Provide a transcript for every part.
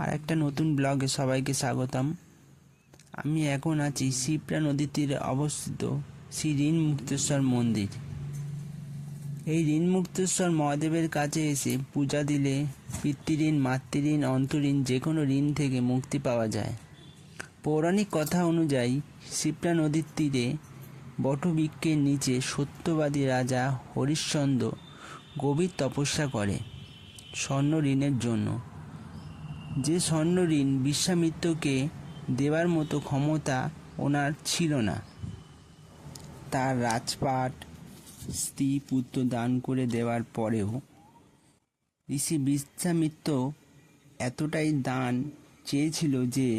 আর একটা নতুন ব্লগে সবাইকে স্বাগতম। আমি এখন আছি শিপ্রা নদীর তীরে অবস্থিত শ্রী ঋণ মুক্তেশ্বর মন্দির। এই ঋণ মুক্তেশ্বর মহাদেবের কাছে এসে পূজা দিলে পিতৃঋণ, মাতৃঋণ, অন্তরঋণ যে কোনো ঋণ থেকে মুক্তি পাওয়া যায়। পৌরাণিক কথা অনুযায়ী শিপ্রা নদীর তীরে বটবৃক্ষের নিচে সত্যবাদী রাজা হরিশ্চন্দ্র গভীর তপস্যা করে স্বর্ণ ঋণের জন্য। যে স্বর্ণ ঋণ বিশ্বামিত্রকে দেওয়ার মতো ক্ষমতা ওনার ছিল না। তার রাজপাট, স্ত্রী, পুত্র দান করে দেওয়ার পরেও ঋষি বিশ্বামিত্র এতটাই দান চেয়েছিল যে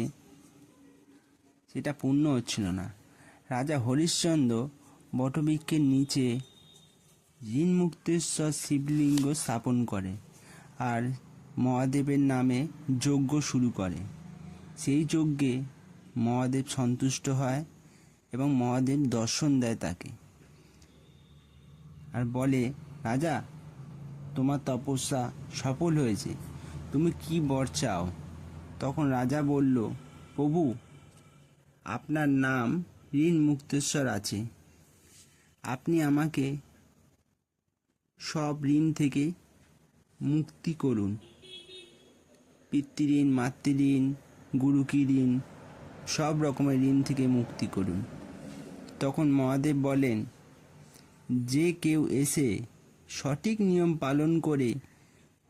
সেটা পূর্ণ হচ্ছিল না। রাজা হরিশ্চন্দ্র বটবৃক্ষের নিচে ঋণ মুক্তেশ্বর শিবলিঙ্গ স্থাপন করে আর মহাদেবের নামে যজ্ঞ শুরু করে। সেই যজ্ঞে মহাদেব সন্তুষ্ট হয় এবং মহাদেব দর্শন দেয় তাকে, আর বলে, রাজা, তোমার তপস্যা সফল হয়েছে, তুমি কি বর চাও? তখন রাজা বলল, প্রভু, আপনার নাম ঋণ মুক্তেশ্বর আছে, আপনি আমাকে সব ঋণ থেকে মুক্তি করুন। পিতৃঋণ, মাতৃঋণ, গুরুকি ঋণ, সব রকমের ঋণ থেকে মুক্তি করুন। তখন মহাদেব বলেন, যে কেউ এসে সঠিক নিয়ম পালন করে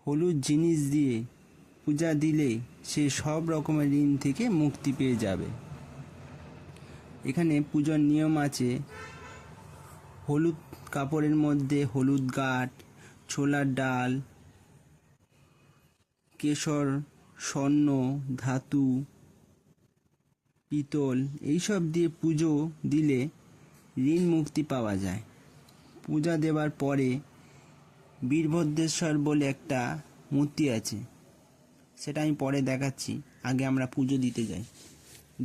হলুদ জিনিস দিয়ে পূজা দিলে সে সব রকমের ঋণ থেকে মুক্তি পেয়ে যাবে। এখানে পূজার নিয়ম আছে। হলুদ কাপড়ের মধ্যে হলুদ গাঁট, ছোলার ডাল, কেশর, স্বর্ণ, ধাতু, পিতল এইসব দিয়ে পুজো দিলে ঋণ মুক্তি পাওয়া যায়। পূজা দেওয়ার পরে বীরভদ্রেশ্বর বলে একটা মূর্তি আছে, সেটা আমি পরে দেখাচ্ছি। আগে আমরা পুজো দিতে যাই।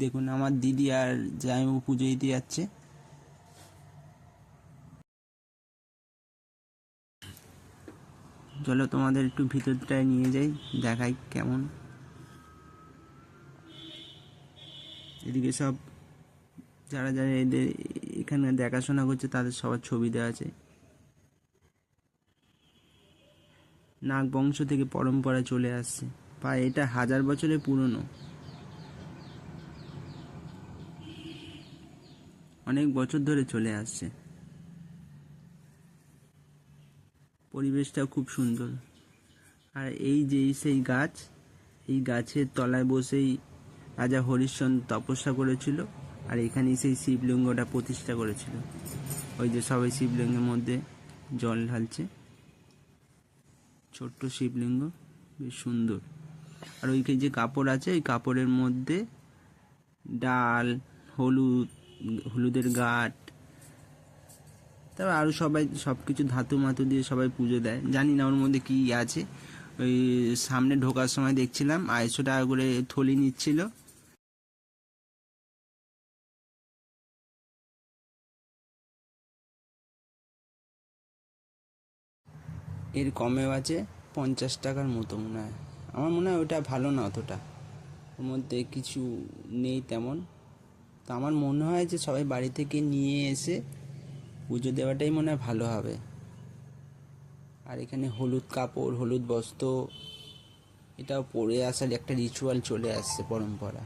দেখুন, আমার দিদি আর জামাইবাবু পুজো দিতে যাচ্ছে। চলো তোমাদের একটু ভিতরটায় নিয়ে যাই, দেখাই কেমন। এদিকে সব যারা যারা এদের এখানে দেখাশোনা করছে তাদের সবার ছবি দেওয়া আছে। নাগ বংশ থেকে পরম্পরা চলে আসছে, প্রায় এটা 1000 বছরের পুরনো। অনেক বছর ধরে চলে আসছে। পরিবেশটাও খুব সুন্দর। আর এই যে সেই গাছ, এই গাছের তলায় বসেই রাজা হরিশ্চন্দ্র তপস্যা করেছিল, আর এখানেই সেই শিবলিঙ্গটা প্রতিষ্ঠা করেছিল। ওই যে সবাই শিবলিঙ্গের মধ্যে জল ঢালছে, ছোট্ট শিবলিঙ্গ, বেশ সুন্দর। আর ওইখানে যে কাপড় আছে, ওই কাপড়ের মধ্যে ডাল, হলুদের গাঁট, তারপর আরও সবাই সব কিছু ধাতু মাতু দিয়ে সবাই পুজো দেয়। জানি না ওর মধ্যে কী আছে। ওই সামনে ঢোকার সময় দেখছিলাম 250 টাকা করে থলি নিচ্ছিল। এর কমেও আছে 50 টাকার মতো মনে হয়। আমার মনে হয় ওটা ভালো না অতটা, ওর মধ্যে কিছু নেই তেমন। তো আমার মনে হয় যে সবাই বাড়ি থেকে নিয়ে এসে পুজো দেওয়াটাই মনে হয় ভালো হবে। আর এখানে হলুদ কাপড়, হলুদ বস্ত্র, এটাও পরে আসার একটা রিচুয়াল চলে আসছে, পরম্পরা।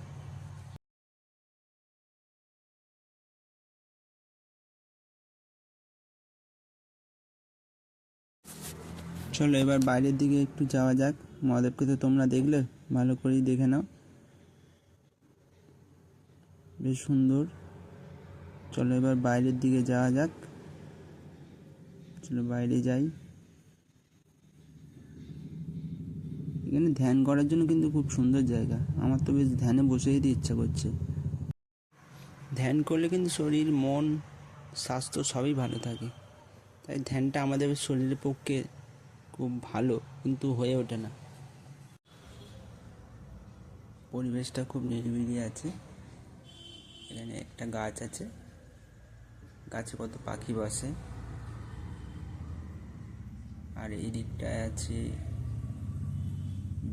চলো এবার বাইরের দিকে একটু যাওয়া যাক। মহাদেবকে তো তোমরা দেখলে, ভালো করেই দেখে নাও, বেশ সুন্দর। চলো এবার বাইরের দিকে যাওয়া যাক। চলো বাইরে যাই। এখানে ধ্যান করার জন্য কিন্তু খুব সুন্দর জায়গা। আমার তো বেশ ধ্যানে বসে যেতে ইচ্ছা করছে। ধ্যান করলে কিন্তু শরীর, মন, স্বাস্থ্য সবই ভালো থাকে। তাই ধ্যানটা আমাদের শরীরের পক্ষে খুব ভালো, কিন্তু হয়ে ওঠে না। পরিবেশটা খুব নিরিবিলি আছে। এখানে একটা গাছ আছে, গাছে কত পাখি বসে। আর এই দিকটায় আছে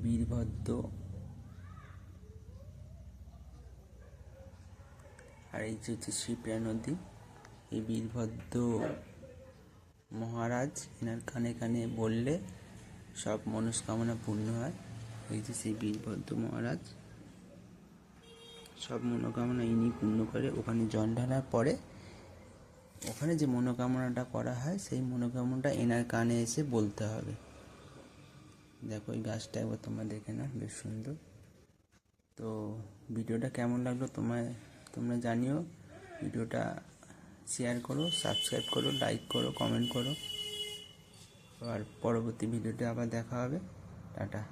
বীরভদ্র আর এই যে হচ্ছে শিপ্রা নদী। এই বীরভদ্র মহারাজ এনার কানে কানে বললে সব মনস্কামনা পূর্ণ হয়। এই যে সেই বীরভদ্র মহারাজ, সব মনোকামনা ইনি পূর্ণ করে। ওখানে জল ঢালার পরে ওখানে যে মনোকামনাটা করা হয় সেই মনোকামনাটা এনার কানে এসে বলতে হবে। দেখো এই গাছটা একবার তোমরা দেখে নাও, বেশ সুন্দর। তো ভিডিওটা কেমন লাগলো তোমরা জানিও। ভিডিওটা শেয়ার করো, সাবস্ক্রাইব করো, লাইক করো, কমেন্ট করো। আর পরবর্তী ভিডিওতে আবার দেখা হবে। টাটা।